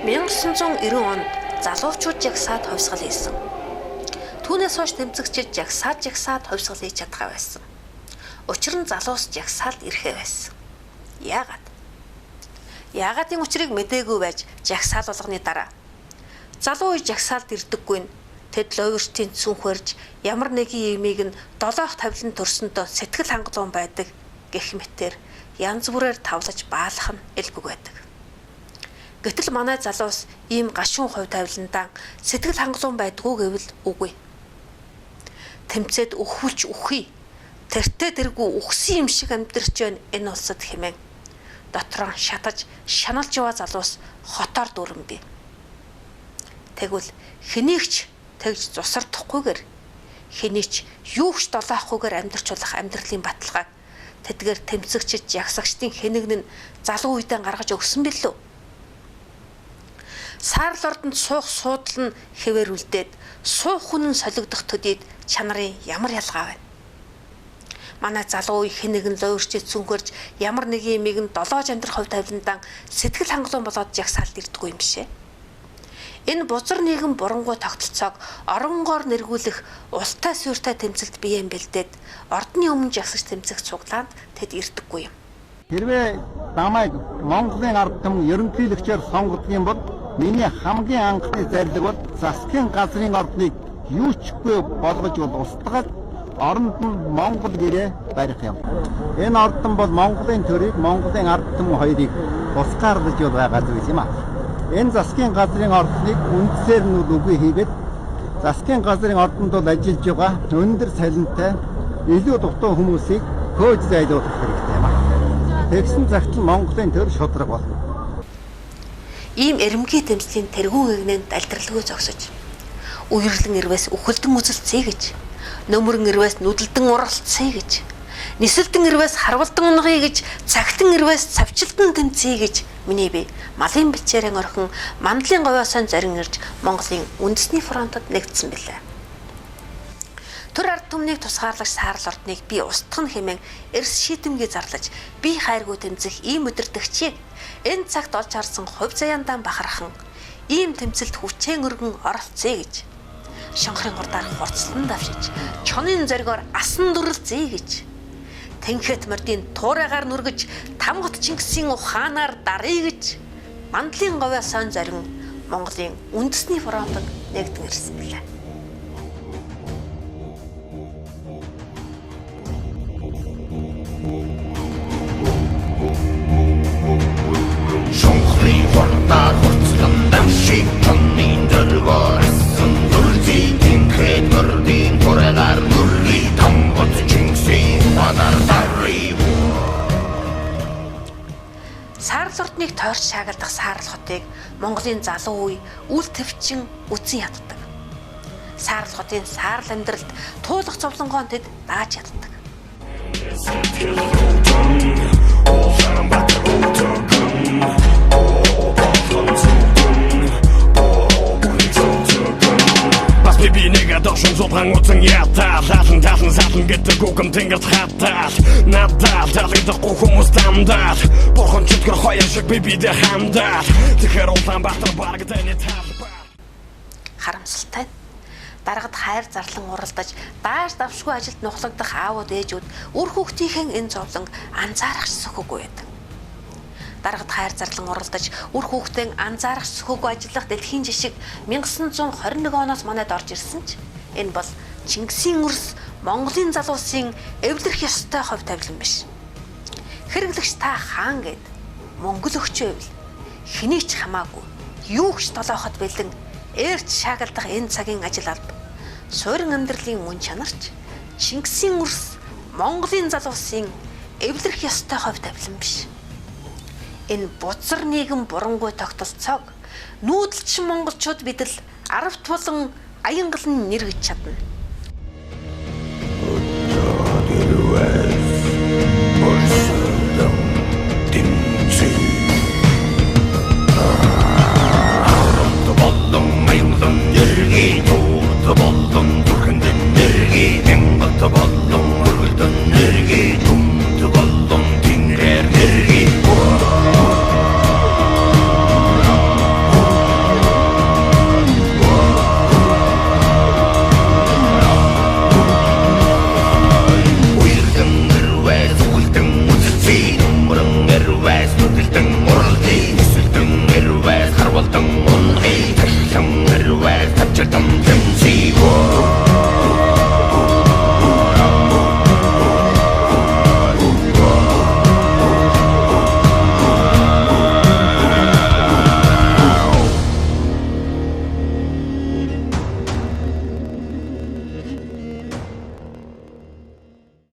1990 онд залуучууд жагсаад хувьсгал хийсэн. Түүнээс хойш тэмцэгчид жагсаад хувьсгал хийж чадхаа байсан. Учир нь залуус жагсаалд ирэхээ байсан. Яагаад? Яагаадын учрыг мэдээгүй байж жагсаал болгоны дараа залуу үе жагсаалд ирдэггүй нь тэд ловирчдын цүнх барьж ямар нэгэн имийг нь долоох тавилан төрсөндөө сэтгэл хангалуун байдаг гэх мэтээр янз бүрээр тавлаж баалах нь элбэг байдаг. Гэтэл манай залуус ийм гашуун хувь тавиландаа сэтгэл хангалуун байдгүй гэвэл үгүй. Тэмцээд өхвч үхий. Тэртээ тэргүй үхсэн юм шиг амьдрч байна энэ улсад хэмээн дотроо шатаж шаналж яваа залуус хотоор дүүрэн бий. Тэгвэл хэнийгч тэгж зусардахгүйгээр хэнийч юугч долоохгүйгээр амьдрч болох амьдралын баталгааг тэдгээр тэмцэгчид ягсагчдын хэнэгн нь залуу үедээ гаргаж өгсөн билүү? Саарл ордонд суух суудал нь хэвээр үлдээд суух хүн нь солигдох төдийд чанарын ямар ялгаа байна? Манай залуу үе хэнэгэн лойрчид цүнхэрж ямар нэгэн имийг нь долоож амьдрах хувь тавиландан сэтгэл хангалуун болоод жагсаалд ирдэггүй юм бишээ. Энэ бузар нийгэм бурангуй тогтолцоог оронгоор нэргүүлэх ултай суурьтай тэмцэлд биеэн бэлдээд ордны өмнө жагсаж тэмцэх цуглаанд тэд ирдэггүй юм. Хэрвээ намайг Монголын ард түмэн ерөнхийлөгчөөр сонгодог юм бол миний хамгийн анхны зорилго бол засгийн газрын ордныг юу ч үгүй болгож устгах оронд нь Монгол гэрээ барих юм. Энэ ордон бол Монголын төрийг Монголын ард түмэн хоёрыг тусгаарлаж байгаа зүйл юм аа. Энэ засгийн газрын ордныг үндсээр нь үгүй хийгээд засгийн газрын ордонд бол ажиллаж байгаа өндөр салентай илүү дутуу хүмүүсийг хөөж зайлуулах хэрэгтэй юм аа. Тэгсэн цагт Монголын төр шудраг болно. Ийм эрэмхий тэмцлийн тэргүүн эгнэнд далдралгүй зогсож, үеэрлэн ирвэс үхэлдэн үзэлцээ гэж, нөмөрн ирвэс нүдэлдэн уралцъя гэж, нисэлдэн ирвэс харвалдан унгъя гэж, цагтан ирвэс цавчилдан тэмцъя гэж миний бие малын бичээрэн орхин мандлын говьосоо зарин ирж Монголын үндэсний фронтод нэгдсэн билээ. Төр ард түмнийг тусгаарлагч Саарл ордныг би устгах хэмээн эрс шийдэмгий зарлаж би хайргүй тэмцэх ийм өдөртөгчийг энэ цагт олж харсан хувь заяандаа бахархан ийм тэмцэлд хүчээн өргөн оролцъё гэж шонхрын гурдаар хурцлан давшиж чонын зоргоор асан дүрлцъя гэж тэнхэт мордын туурайгаар нүргэж тамгат Чингисийн ухаанаар даръя гэж мандлын говьосоо зарин Монголын үндэсний фронтод нэгдэн ирсэн билээ. Шонхрын гурдаар хурцлан давшиж чонын зоргоор асан дүрлцъя тэнхэт мордын туурайгаар нүргэж тамгат Чингисийн ухаанаар даръя. Саарл ордныг тойрч шаагалдах Саарл хотыг Монголын залуу үе үл твчин үзэн яддаг. Саарл хотын саарл амьдралд туулах зовлонгоон тэд дааж яддаг. Би нэгэ дошон зудран утсан ятаа лалан талан сатлан гэдэг үгэн тэнгэрт хатаа надад талагдахгүй хүмүүс дамдаад бурхан чөтгөр хоёр шиг би бидэ хамдаад тэгэхээр Улаанбаатар барагданы талбар Харамсалтай. Дарагд хайр зарлан уралдаж дааш давшгүй ажилд нухлагдах аавууд ээжүүд үр хүүхдийнхээ энэ зовлон анзаарах сөхөгүй байдаг. Дарагд хайр зарлан уралдаж үр хүүхдэн анзаарах сөхөгүй ажиллах дэлхийн жишг 1921 оноос манайд орж ирсэн ч энэ бол Чингисийн үрс Монголын залуусын эвлэрэх ёстой хувь тавилан биш. Хэрэглэгч та хаан гэд мөнгөл өгч байвал хэний ч хамаагүй юугч толоохот бэлэн ээрч шаагалдах энэ цагийн ажил алба суурин амьдралын үн чанарч Чингисийн үрс Монголын залуусын эвлэрэх ёстой хувь тавилан биш. Энэ бузар нийгэм бурангуй тогтолцоог нүүдэлчин монголчууд бид л 10 тулан аянгалан нэргэж чадна.